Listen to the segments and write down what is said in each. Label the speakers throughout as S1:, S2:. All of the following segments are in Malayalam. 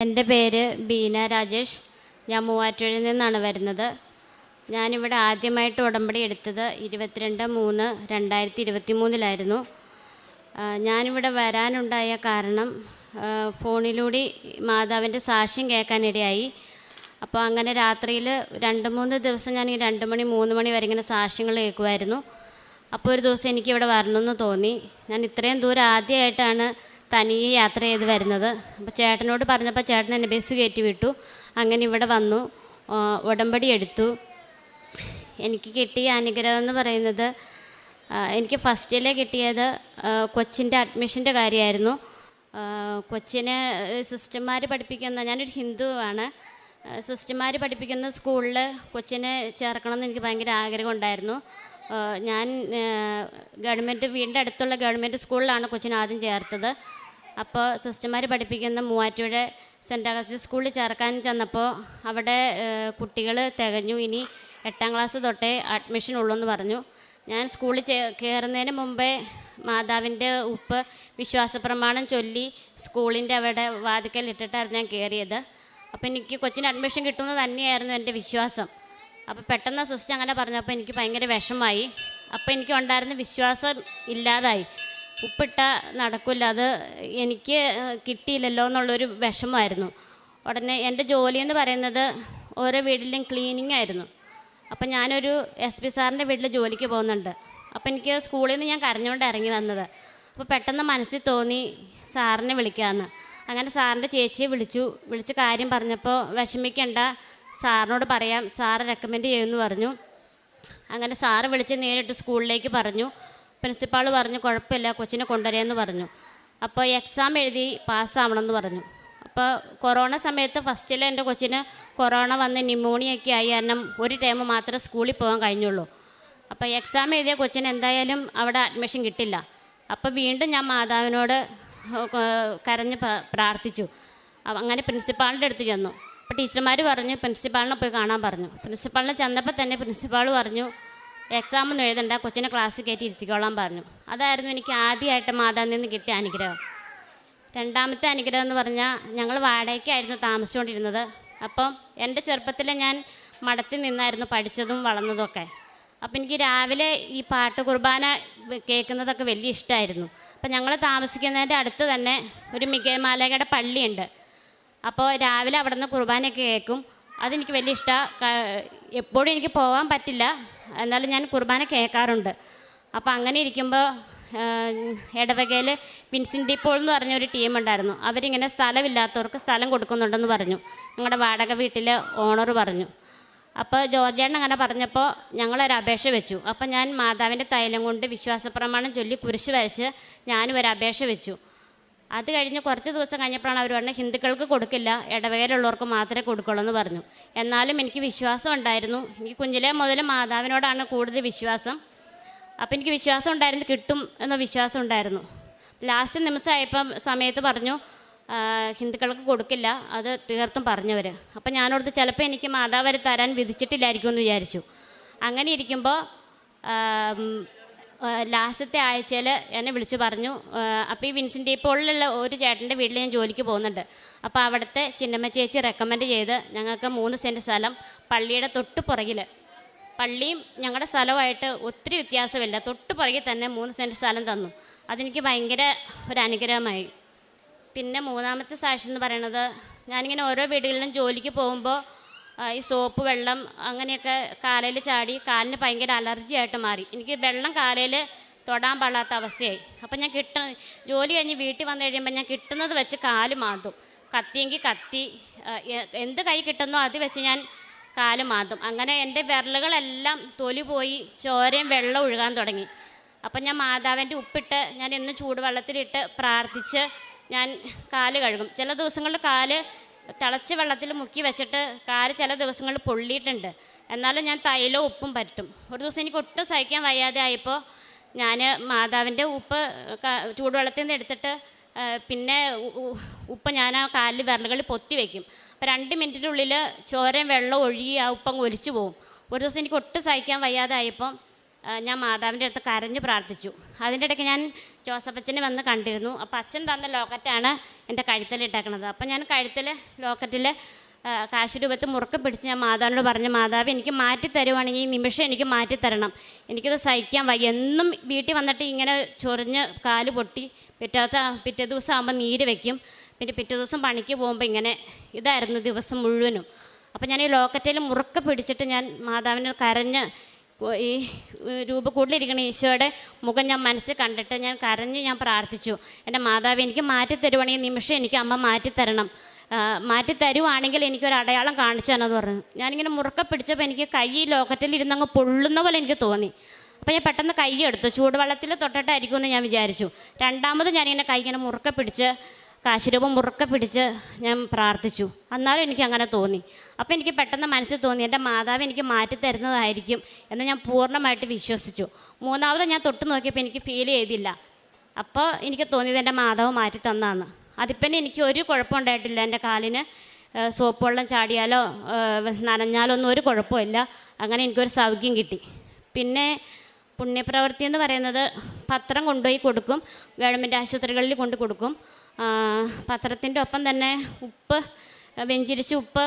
S1: എൻ്റെ പേര് ബീന രാജേഷ്. ഞാൻ മൂവാറ്റുപുഴയിൽ നിന്നാണ് വരുന്നത്. ഞാനിവിടെ ആദ്യമായിട്ട് ഉടമ്പടി എടുത്തത് 22/3/2023 ഞാനിവിടെ വരാനുണ്ടായ കാരണം ഫോണിലൂടെ മാതാവിൻ്റെ സാക്ഷ്യം കേൾക്കാനിടയായി. അപ്പോൾ അങ്ങനെ രാത്രിയിൽ 2-3 ദിവസം ഞാൻ 2 മണി 3 മണി വരെ ഇങ്ങനെ സാക്ഷ്യങ്ങൾ കേൾക്കുമായിരുന്നു. അപ്പോൾ ഒരു ദിവസം എനിക്കിവിടെ വരണമെന്ന് തോന്നി. ഞാൻ ഇത്രയും ദൂരം ആദ്യമായിട്ടാണ് തനിയെ യാത്ര ചെയ്ത് വരുന്നത്. അപ്പോൾ ചേട്ടനോട് പറഞ്ഞപ്പോൾ ചേട്ടൻ എന്നെ ബസ് കയറ്റി വിട്ടു. അങ്ങനെ ഇവിടെ വന്നു, ഉടമ്പടി എടുത്തു. എനിക്ക് കിട്ടിയ അനുഗ്രഹം എന്ന് പറയുന്നത്, എനിക്ക് ഫസ്റ്റിലെ കിട്ടിയത് കൊച്ചിൻ്റെ അഡ്മിഷൻ്റെ കാര്യമായിരുന്നു. കൊച്ചിനെ സിസ്റ്റർമാർ പഠിപ്പിക്കുന്ന, ഞാനൊരു ഹിന്ദുവാണ്, സിസ്റ്റർമാർ പഠിപ്പിക്കുന്ന സ്കൂളിൽ കൊച്ചിനെ ചേർക്കണമെന്ന് എനിക്ക് ഭയങ്കര ആഗ്രഹം ഉണ്ടായിരുന്നു. ഞാൻ വീടിൻ്റെ അടുത്തുള്ള ഗവൺമെൻറ് സ്കൂളിലാണ് കൊച്ചിനെ ആദ്യം ചേർത്തത്. അപ്പോൾ സിസ്റ്റർമാർ പഠിപ്പിക്കുന്ന മൂവാറ്റുപുഴ സെൻറ്റ് അഗസ്റ്റിൻ സ്കൂളിൽ ചേർക്കാൻ ചെന്നപ്പോൾ അവിടെ കുട്ടികൾ തികഞ്ഞു, ഇനി 8ാം ക്ലാസ് തൊട്ടേ അഡ്മിഷൻ ഉള്ളൂ എന്ന് പറഞ്ഞു. ഞാൻ സ്കൂളിൽ കയറുന്നതിന് മുമ്പേ മാതാവിൻ്റെ ഉപ്പ് വിശ്വാസപ്രമാണം ചൊല്ലി സ്കൂളിൻ്റെ അവിടെ വാതിക്കൽ ഇട്ടിട്ടായിരുന്നു ഞാൻ കയറിയത്. അപ്പോൾ എനിക്ക് കൊച്ചിന് അഡ്മിഷൻ കിട്ടുന്നത് തന്നെയായിരുന്നു എൻ്റെ വിശ്വാസം. അപ്പോൾ പെട്ടെന്ന് സിസ്റ്റർ അങ്ങനെ പറഞ്ഞപ്പോൾ എനിക്ക് ഭയങ്കര വിഷമമായി. അപ്പോൾ എനിക്ക് ഉണ്ടായിരുന്ന വിശ്വാസം ഇല്ലാതായി. ഉപ്പിട്ട നടക്കില്ല, അത് എനിക്ക് കിട്ടിയില്ലല്ലോ എന്നുള്ളൊരു വിഷമമായിരുന്നു. ഉടനെ എൻ്റെ ജോലി എന്ന് പറയുന്നത് ഓരോ വീട്ടിലും ക്ലീനിങ് ആയിരുന്നു. അപ്പം ഞാനൊരു SP സാറിൻ്റെ വീട്ടിൽ ജോലിക്ക് പോകുന്നുണ്ട്. അപ്പോൾ എനിക്ക് സ്കൂളിൽ നിന്ന് ഞാൻ കരഞ്ഞുകൊണ്ട് ഇറങ്ങി വന്നത്. അപ്പോൾ പെട്ടെന്ന് മനസ്സിൽ തോന്നി സാറിനെ വിളിക്കാമെന്ന്. അങ്ങനെ സാറിൻ്റെ ചേച്ചിയെ വിളിച്ച് കാര്യം പറഞ്ഞപ്പോൾ വിഷമിക്കേണ്ട, സാറിനോട് പറയാം, സാറ് റെക്കമെൻഡ് ചെയ്യുമെന്ന് പറഞ്ഞു. അങ്ങനെ സാറ് വിളിച്ച് നേരിട്ട് സ്കൂളിലേക്ക് പറഞ്ഞു. പ്രിൻസിപ്പാൾ പറഞ്ഞു കുഴപ്പമില്ല, കൊച്ചിനെ കൊണ്ടുവരാമെന്ന് പറഞ്ഞു. അപ്പോൾ എക്സാം എഴുതി പാസ്സാവണമെന്ന് പറഞ്ഞു. അപ്പോൾ കൊറോണ സമയത്ത് ഫസ്റ്റിൽ എൻ്റെ കൊച്ചിന് കൊറോണ വന്ന് ന്യൂമോണിയൊക്കെ ആയി, കാരണം ഒരു ടൈം മാത്രമേ സ്കൂളിൽ പോകാൻ കഴിഞ്ഞുള്ളൂ. അപ്പോൾ എക്സാം എഴുതിയ കൊച്ചിന് എന്തായാലും അവിടെ അഡ്മിഷൻ കിട്ടില്ല. അപ്പോൾ വീണ്ടും ഞാൻ മാതാവിനോട് കരഞ്ഞ് പ്രാർത്ഥിച്ചു. അങ്ങനെ പ്രിൻസിപ്പാളിൻ്റെ അടുത്ത് ചെന്നു. അപ്പോൾ ടീച്ചർമാർ പറഞ്ഞു പ്രിൻസിപ്പാളിനെ പോയി കാണാൻ പറഞ്ഞു. പ്രിൻസിപ്പാളിനെ ചെന്നപ്പോൾ തന്നെ പ്രിൻസിപ്പാൾ പറഞ്ഞു എക്സാമൊന്നും എഴുതണ്ട, കൊച്ചിനെ ക്ലാസ്സിൽ കയറ്റി ഇരുത്തിക്കോളാൻ പറഞ്ഞു. അതായിരുന്നു എനിക്ക് ആദ്യമായിട്ട് മാതാവിൽ നിന്ന് കിട്ടിയ അനുഗ്രഹം. രണ്ടാമത്തെ അനുഗ്രഹം എന്ന് പറഞ്ഞാൽ, ഞങ്ങൾ വാടകയ്ക്കായിരുന്നു താമസിച്ചുകൊണ്ടിരുന്നത്. അപ്പം എൻ്റെ ചെറുപ്പത്തിൽ ഞാൻ മഠത്തിൽ നിന്നായിരുന്നു പഠിച്ചതും വളർന്നതൊക്കെ. അപ്പം എനിക്ക് രാവിലെ ഈ പാട്ട് കുർബാന കേൾക്കുന്നതൊക്കെ വലിയ ഇഷ്ടമായിരുന്നു. അപ്പം ഞങ്ങൾ താമസിക്കുന്നതിൻ്റെ അടുത്ത് തന്നെ ഒരു മികേൽ മാലാഖയുടെ പള്ളിയുണ്ട്. അപ്പോൾ രാവിലെ അവിടെ നിന്ന് കുർബാനയൊക്കെ കേൾക്കും. അതെനിക്ക് വലിയ ഇഷ്ടമാണ്. എപ്പോഴും എനിക്ക് പോകാൻ പറ്റില്ല, എന്നാലും ഞാൻ കുർബാന കേൾക്കാറുണ്ട്. അപ്പോൾ അങ്ങനെ ഇരിക്കുമ്പോൾ ഇടവകയിൽ വിൻസെൻ്റ് പോൾ എന്ന് പറഞ്ഞൊരു ടീമുണ്ടായിരുന്നു. അവരിങ്ങനെ സ്ഥലമില്ലാത്തവർക്ക് സ്ഥലം കൊടുക്കുന്നുണ്ടെന്ന് പറഞ്ഞു. ഞങ്ങളുടെ വാടക വീട്ടിലെ ഓണർ പറഞ്ഞു. അപ്പോൾ ജോർജേട്ടൻ അങ്ങനെ പറഞ്ഞപ്പോൾ ഞങ്ങളൊരു അപേക്ഷ വെച്ചു. അപ്പോൾ ഞാൻ മാതാവിൻ്റെ തൈലം കൊണ്ട് വിശ്വാസപ്രമാണം ചൊല്ലി കുരിശ് വരച്ച് ഞാനും ഒരു അപേക്ഷ വെച്ചു. അത് കഴിഞ്ഞ് കുറച്ച് ദിവസം കഴിഞ്ഞപ്പോഴാണ് അവർ പറഞ്ഞത് ഹിന്ദുക്കൾക്ക് കൊടുക്കില്ല, ഇടവകയിലുള്ളവർക്ക് മാത്രമേ കൊടുക്കുള്ളൂ എന്ന് പറഞ്ഞു. എന്നാലും എനിക്ക് വിശ്വാസം ഉണ്ടായിരുന്നു. എനിക്ക് കുഞ്ഞിലേ മുതൽ മാതാവിനോടാണ് കൂടുതൽ വിശ്വാസം. അപ്പോൾ എനിക്ക് വിശ്വാസം ഉണ്ടായിരുന്നു, കിട്ടും എന്ന വിശ്വാസം ഉണ്ടായിരുന്നു. ലാസ്റ്റ് നിമിഷമായപ്പം സമയത്ത് പറഞ്ഞു ഹിന്ദുക്കൾക്ക് കൊടുക്കില്ല, അത് തീർത്തും പറഞ്ഞവർ. അപ്പോൾ ഞാനോടത്ത് ചിലപ്പോൾ എനിക്ക് മാതാവ് വരെ തരാൻ വിധിച്ചിട്ടില്ലായിരിക്കും എന്ന് വിചാരിച്ചു. അങ്ങനെ ഇരിക്കുമ്പോൾ ലാസ്റ്റത്തെ ആഴ്ചയിൽ എന്നെ വിളിച്ച് പറഞ്ഞു, അപ്പോൾ ഈ വിൻസെൻ്റ് പോളിലുള്ള ഒരു ചേട്ടൻ്റെ വീട്ടിൽ ഞാൻ ജോലിക്ക് പോകുന്നുണ്ട്. അപ്പോൾ അവിടുത്തെ ചിന്നമ്മ ചേച്ചി റെക്കമെൻഡ് ചെയ്ത് ഞങ്ങൾക്ക് 3 സെൻറ്റ് സ്ഥലം പള്ളിയുടെ തൊട്ട് പുറകിൽ, പള്ളിയും ഞങ്ങളുടെ സ്ഥലമായിട്ട് ഒത്തിരി വ്യത്യാസമില്ല, തൊട്ട് പുറകിൽ തന്നെ 3 സെൻറ്റ് സ്ഥലം തന്നു. അതെനിക്ക് ഭയങ്കര ഒരു അനുഗ്രഹമായി. പിന്നെ മൂന്നാമത്തെ സാക്ഷി എന്ന് പറയുന്നത്, ഞാനിങ്ങനെ ഓരോ വീടുകളിലും ജോലിക്ക് പോകുമ്പോൾ ഈ സോപ്പ് വെള്ളം അങ്ങനെയൊക്കെ കാലയിൽ ചാടി കാലിന് ഭയങ്കര അലർജിയായിട്ട് മാറി. എനിക്ക് വെള്ളം കാലയിൽ തൊടാൻ പാടാത്ത അവസ്ഥയായി. അപ്പം ഞാൻ ജോലി കഴിഞ്ഞ് വീട്ടിൽ വന്നു കഴിയുമ്പോൾ ഞാൻ കിട്ടുന്നത് വെച്ച് കാല് മാന്തും. കത്തിയെങ്കിൽ കത്തി, എന്ത് കൈ കിട്ടുന്നോ അത് വെച്ച് ഞാൻ കാല് മാന്തും. അങ്ങനെ എൻ്റെ വിരലുകളെല്ലാം തൊലി പോയി ചോരയും വെള്ളം ഒഴുകാൻ തുടങ്ങി. അപ്പം ഞാൻ മാതാവിൻ്റെ ഉപ്പിട്ട് ഞാൻ എന്നും ചൂടുവെള്ളത്തിലിട്ട് പ്രാർത്ഥിച്ച് ഞാൻ കാല് കഴുകും. ചില ദിവസങ്ങളിൽ കാല് തിളച്ച വെള്ളത്തിൽ മുക്കി വെച്ചിട്ട് കാല് ചില ദിവസങ്ങളിൽ പൊള്ളിയിട്ടുണ്ട്. എന്നാലും ഞാൻ തൈലവും ഉപ്പും പറ്റും. ഒരു ദിവസം എനിക്ക് ഒട്ടും സഹിക്കാൻ വയ്യാതെ ആയപ്പോൾ ഞാൻ മാതാവിൻ്റെ ഉപ്പ് ചൂടുവെള്ളത്തിൽ നിന്ന് എടുത്തിട്ട് പിന്നെ ഉപ്പ് ഞാൻ ആ കാലിൽ വിരലുകളിൽ പൊത്തി വയ്ക്കും. അപ്പോൾ 2 മിനിറ്റിനുള്ളിൽ ചോരയും വെള്ളം ഒഴുകി ആ ഉപ്പങ്ങ് ഒലിച്ചു പോകും. ഒരു ദിവസം എനിക്ക് ഒട്ടും സഹിക്കാൻ വയ്യാതെ ആയപ്പം ഞാൻ മാതാവിൻ്റെ അടുത്ത് കരഞ്ഞ് പ്രാർത്ഥിച്ചു. അതിൻ്റെ ഇടയ്ക്ക് ഞാൻ ജോസഫച്ചനെ വന്ന് കണ്ടിരുന്നു. അപ്പോൾ അച്ഛൻ തന്ന ലോക്കറ്റാണ് എൻ്റെ കഴുത്തിലിട്ടേക്കണത്. അപ്പോൾ ഞാൻ കഴുത്തിൽ ലോക്കറ്റിൽ കാശ് രൂപത്ത് മുറുക്കെ പിടിച്ച് ഞാൻ മാതാവിനോട് പറഞ്ഞു, മാതാവ് എനിക്ക് മാറ്റി തരുവാണെങ്കിൽ ഈ നിമിഷം എനിക്ക് മാറ്റിത്തരണം, എനിക്കത് സഹിക്കാൻ വയ്യ. എന്നും വീട്ടിൽ വന്നിട്ട് ഇങ്ങനെ ചൊറിഞ്ഞ് കാല് പൊട്ടി പിറ്റേ ദിവസം ആകുമ്പോൾ നീര് വയ്ക്കും. പിന്നെ പിറ്റേ ദിവസം പണിക്ക് പോകുമ്പോൾ ഇങ്ങനെ ഇതായിരുന്നു ദിവസം മുഴുവനും. അപ്പോൾ ഞാൻ ഈ ലോക്കറ്റിൽ മുറുക്കെ പിടിച്ചിട്ട് ഞാൻ മാതാവിനെ കരഞ്ഞ് ഈ രൂപക്കൂടിലിരിക്കുന്ന ഈശോയുടെ മുഖം ഞാൻ മനസ്സിൽ കണ്ടിട്ട് ഞാൻ കരഞ്ഞ് ഞാൻ പ്രാർത്ഥിച്ചു, എൻ്റെ മാതാവ് എനിക്ക് മാറ്റിത്തരുവാണെങ്കിൽ നിമിഷം എനിക്ക് അമ്മ മാറ്റിത്തരണം, മാറ്റിത്തരുവാണെങ്കിൽ എനിക്കൊരു അടയാളം കാണിച്ചു തന്നെന്ന് പറഞ്ഞു. ഞാനിങ്ങനെ മുറുക്കെ പിടിച്ചപ്പോൾ എനിക്ക് കൈ ലോക്കറ്റിൽ ഇരുന്നങ്ങ് പൊള്ളുന്ന പോലെ എനിക്ക് തോന്നി. അപ്പോൾ ഞാൻ പെട്ടെന്ന് കൈ എടുത്തു, ചൂടുവെള്ളത്തിൽ തൊട്ടിട്ടായിരിക്കുമെന്ന് ഞാൻ വിചാരിച്ചു. രണ്ടാമത് ഞാനിങ്ങനെ കൈ ഇങ്ങനെ മുറുക്കെ പിടിച്ച് കാശുരൂപം മുറുക്കെ പിടിച്ച് ഞാൻ പ്രാർത്ഥിച്ചു. എന്നാലും എനിക്ക് അങ്ങനെ തോന്നി. അപ്പോൾ എനിക്ക് പെട്ടെന്ന് മനസ്സിൽ തോന്നി എൻ്റെ മാതാവ് എനിക്ക് മാറ്റിത്തരുന്നതായിരിക്കും എന്ന് ഞാൻ പൂർണ്ണമായിട്ട് വിശ്വസിച്ചു. മൂന്നാമത് ഞാൻ തൊട്ട് നോക്കിയപ്പോൾ എനിക്ക് ഫീൽ ചെയ്തില്ല. അപ്പോൾ എനിക്ക് തോന്നിയത് എൻ്റെ മാതാവ് മാറ്റി തന്നാന്ന്. അതിപ്പം എനിക്ക് ഒരു കുഴപ്പമുണ്ടായിട്ടില്ല. എൻ്റെ കാലിന് സോപ്പ് വെള്ളം ചാടിയാലോ നനഞ്ഞാലോ ഒന്നും ഒരു കുഴപ്പമില്ല. അങ്ങനെ എനിക്കൊരു സൗഖ്യം കിട്ടി. പിന്നെ പുണ്യപ്രവൃത്തി എന്ന് പറയുന്നത് പത്രം കൊണ്ടുപോയി കൊടുക്കും, ഗവൺമെൻറ് ആശുപത്രികളിൽ കൊണ്ട് കൊടുക്കും. പത്രത്തിൻ്റെ ഒപ്പം തന്നെ ഉപ്പ്, വെഞ്ചിരിച്ച് ഉപ്പ്,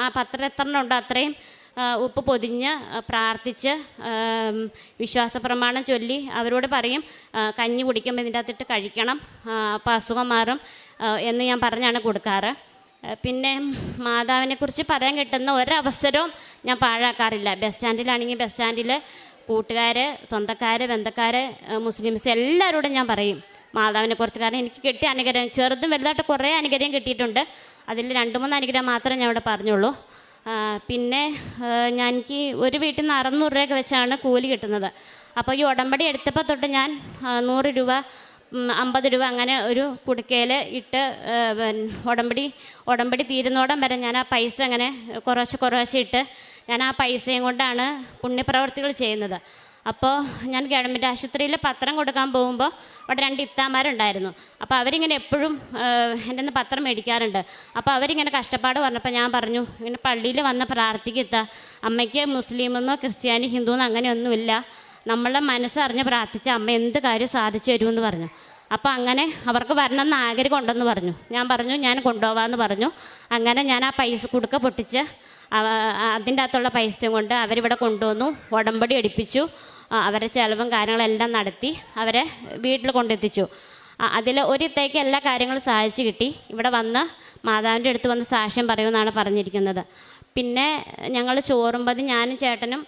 S1: ആ പത്രം എത്ര ഉണ്ടോ അത്രയും ഉപ്പ് പൊതിഞ്ഞ് പ്രാർത്ഥിച്ച് വിശ്വാസ പ്രമാണം ചൊല്ലി അവരോട് പറയും കഞ്ഞി കുടിക്കുമ്പോൾ ഇതിൻ്റെ അകത്തിട്ട് കഴിക്കണം, അപ്പോൾ അസുഖം മാറും എന്ന് ഞാൻ പറഞ്ഞാണ് കൊടുക്കാറ്. പിന്നെ മാതാവിനെക്കുറിച്ച് പറയാൻ കിട്ടുന്ന ഒരവസരവും ഞാൻ പാഴാക്കാറില്ല. ബസ് സ്റ്റാൻഡിലാണെങ്കിൽ ബസ് സ്റ്റാൻഡിൽ കൂട്ടുകാർ, സ്വന്തക്കാർ, ബന്ധക്കാർ, മുസ്ലിംസ് എല്ലാവരോടും ഞാൻ പറയും മാതാവിനെക്കുറിച്ച്. കാരണം എനിക്ക് കിട്ടിയ അനുഗ്രഹം ചെറുതും വലുതായിട്ട് കുറേ അനുഗ്രഹം കിട്ടിയിട്ടുണ്ട്. അതിൽ 2-3 അനുഗ്രഹം മാത്രമേ ഞാൻ ഇവിടെ പറഞ്ഞുള്ളൂ. പിന്നെ എനിക്ക് ഒരു വീട്ടിൽ നിന്ന് 600 രൂപയൊക്കെ വെച്ചാണ് കൂലി കിട്ടുന്നത്. അപ്പോൾ ഈ ഉടമ്പടി എടുത്തപ്പോൾ തൊട്ട് ഞാൻ 100 രൂപ, 50 രൂപ അങ്ങനെ ഒരു കുടുക്കയിൽ ഇട്ട് ഉടമ്പടി തീരുന്നോടം വരെ ഞാൻ ആ പൈസ അങ്ങനെ കുറേശ്ശെ ഇട്ട് ഞാൻ ആ പൈസയും കൊണ്ടാണ് പുണ്യപ്രവർത്തികൾ ചെയ്യുന്നത്. അപ്പോൾ ഞാൻ ഗവൺമെൻറ് ആശുപത്രിയിൽ പത്രം കൊടുക്കാൻ പോകുമ്പോൾ അവിടെ 2 ഇത്താമാരുണ്ടായിരുന്നു. അപ്പോൾ അവരിങ്ങനെ എപ്പോഴും എൻ്റെ നിന്ന് പത്രം മേടിക്കാറുണ്ട്. അപ്പോൾ അവരിങ്ങനെ കഷ്ടപ്പാട് പറഞ്ഞപ്പോൾ ഞാൻ പറഞ്ഞു, ഇങ്ങനെ പള്ളിയിൽ വന്ന് പ്രാർത്ഥിക്കുക, അമ്മയ്ക്ക് മുസ്ലിമെന്നോ ക്രിസ്ത്യാനി ഹിന്ദുവെന്നോ അങ്ങനെയൊന്നുമില്ല, നമ്മളെ മനസ്സറിഞ്ഞ് പ്രാർത്ഥിച്ച അമ്മ എന്ത് കാര്യം സാധിച്ചു തരുമെന്ന് പറഞ്ഞു. അപ്പോൾ അങ്ങനെ അവർക്ക് വരണമെന്ന് ആഗ്രഹം ഉണ്ടെന്ന് പറഞ്ഞു. ഞാൻ പറഞ്ഞു ഞാൻ കൊണ്ടുപോകാമെന്ന് പറഞ്ഞു. അങ്ങനെ ഞാൻ ആ പൈസ കുടുക്ക പൊട്ടിച്ച് അതിൻ്റെ അകത്തുള്ള പൈസയും കൊണ്ട് അവരിവിടെ കൊണ്ടുവന്നു, ഉടമ്പടി എടുപ്പിച്ചു, അവരെ ചിലവും കാര്യങ്ങളെല്ലാം നടത്തി അവരെ വീട്ടിൽ കൊണ്ടെത്തിച്ചു. അതിൽ ഒരിത്തേക്ക് എല്ലാ കാര്യങ്ങളും സാധിച്ചു കിട്ടി. ഇവിടെ വന്ന് മാതാവിൻ്റെ അടുത്ത് വന്ന് സാക്ഷ്യം പറയുമെന്നാണ് പറഞ്ഞിരിക്കുന്നത്. പിന്നെ ഞങ്ങൾ ചോറുമ്പതി, ഞാനും ചേട്ടനും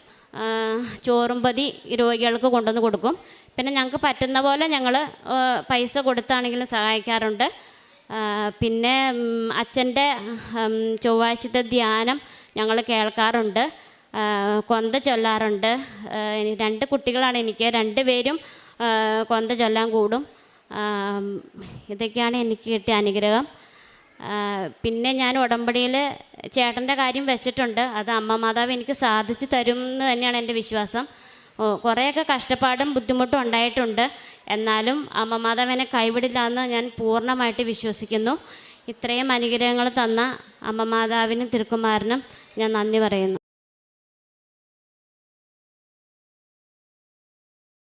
S1: ചോറുമ്പതി രോഗികൾക്ക് കൊണ്ടുവന്ന് കൊടുക്കും. പിന്നെ ഞങ്ങൾക്ക് പറ്റുന്ന പോലെ ഞങ്ങൾ പൈസ കൊടുത്താണെങ്കിലും സഹായിക്കാറുണ്ട്. പിന്നെ അച്ഛൻ്റെ ചൊവ്വാഴ്ചത്തെ ധ്യാനം ഞങ്ങൾ കേൾക്കാറുണ്ട്, കൊന്ത ചൊല്ലാറുണ്ട്. 2 കുട്ടികളാണ് എനിക്ക്, 2 പേരും കൊന്ത ചൊല്ലാൻ കൂടും. ഇതൊക്കെയാണ് എനിക്ക് കിട്ടിയ അനുഗ്രഹം. പിന്നെ ഞാൻ ഉടമ്പടിയിൽ ചേട്ടൻ്റെ കാര്യം വെച്ചിട്ടുണ്ട്. അത് അമ്മ മാതാവ് എനിക്ക് സാധിച്ചു തരും എന്ന് തന്നെയാണ് എൻ്റെ വിശ്വാസം. കുറേയൊക്കെ കഷ്ടപ്പാടും ബുദ്ധിമുട്ടും ഉണ്ടായിട്ടുണ്ട്, എന്നാലും അമ്മ മാതാവിനെ കൈവിടില്ല എന്ന് ഞാൻ പൂർണ്ണമായിട്ട് വിശ്വസിക്കുന്നു. ഇത്രയും അനുഗ്രഹങ്ങൾ തന്ന അമ്മ മാതാവിനും തിരുക്കുമാരനും ഞാൻ നന്ദി പറയുന്നു.